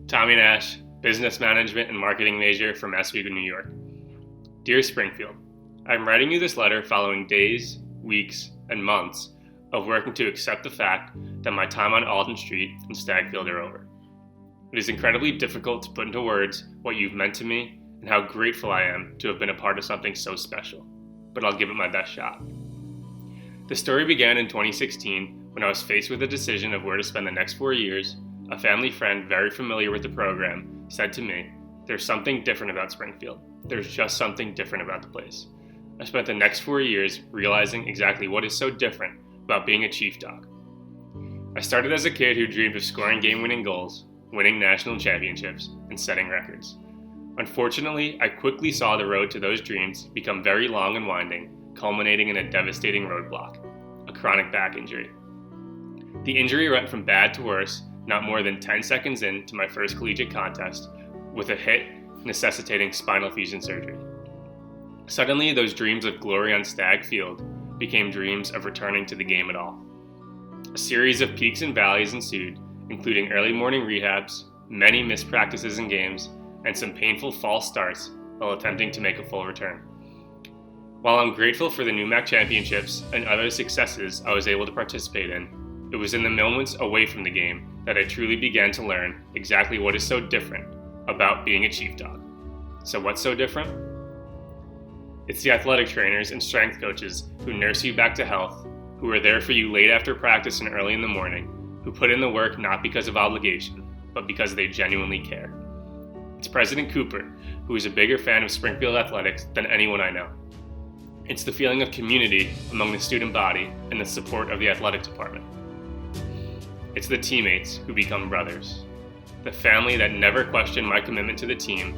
Tommy Nash, business management and marketing major from Oswego, New York. Dear Springfield, I'm writing you this letter following days, weeks, and months of working to accept the fact that my time on Alden Street and Stagfield are over. It is incredibly difficult to put into words what you've meant to me and how grateful I am to have been a part of something so special, but I'll give it my best shot. The story began in 2016 when I was faced with the decision of where to spend the next 4 years. A family friend very familiar with the program said to me, "There's something different about Springfield. There's just something different about the place." I spent the next 4 years realizing exactly what is so different about being a Chief Dog. I started as a kid who dreamed of scoring game-winning goals, winning national championships, and setting records. Unfortunately, I quickly saw the road to those dreams become very long and winding, culminating in a devastating roadblock, a chronic back injury. The injury went from bad to worse not more than 10 seconds into my first collegiate contest, with a hit necessitating spinal fusion surgery. Suddenly, those dreams of glory on Stag Field became dreams of returning to the game at all. A series of peaks and valleys ensued, including early morning rehabs, many missed practices and games, and some painful false starts while attempting to make a full return. While I'm grateful for the NUMAC championships and other successes I was able to participate in, it was in the moments away from the game that I truly began to learn exactly what is so different about being a Chief Dog. So what's so different? It's the athletic trainers and strength coaches who nurse you back to health, who are there for you late after practice and early in the morning, who put in the work not because of obligation, but because they genuinely care. It's President Cooper, who is a bigger fan of Springfield athletics than anyone I know. It's the feeling of community among the student body and the support of the athletic department. It's the teammates who become brothers, the family that never questioned my commitment to the team,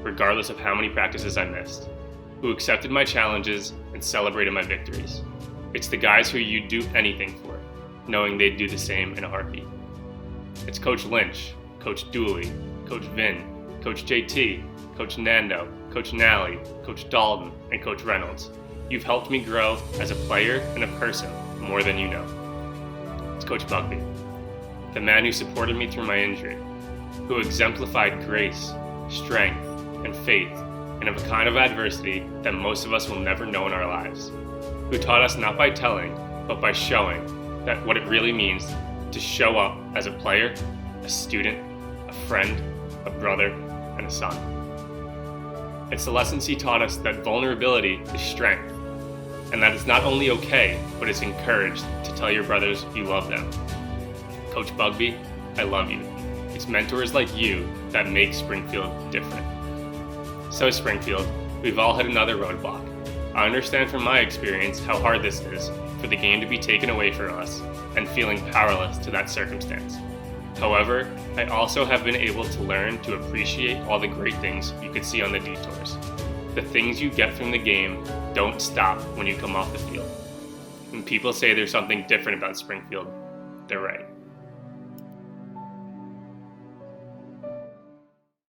regardless of how many practices I missed, who accepted my challenges and celebrated my victories. It's the guys who you'd do anything for, knowing they'd do the same in a heartbeat. It's Coach Lynch, Coach Dooley, Coach Vin, Coach JT, Coach Nando, Coach Nally, Coach Dalton, and Coach Reynolds. You've helped me grow as a player and a person more than you know. It's Coach Bugby, the man who supported me through my injury, who exemplified grace, strength, and faith in a kind of adversity that most of us will never know in our lives, who taught us not by telling, but by showing that what it really means to show up as a player, a student, a friend, a brother, and a son. It's the lessons he taught us that vulnerability is strength, and that it's not only okay, but it's encouraged to tell your brothers you love them. Coach Bugby, I love you. It's mentors like you that make Springfield different. So Springfield, we've all hit another roadblock. I understand from my experience how hard this is for the game to be taken away from us and feeling powerless to that circumstance. However, I also have been able to learn to appreciate all the great things you could see on the detours. The things you get from the game don't stop when you come off the field. When people say there's something different about Springfield, they're right.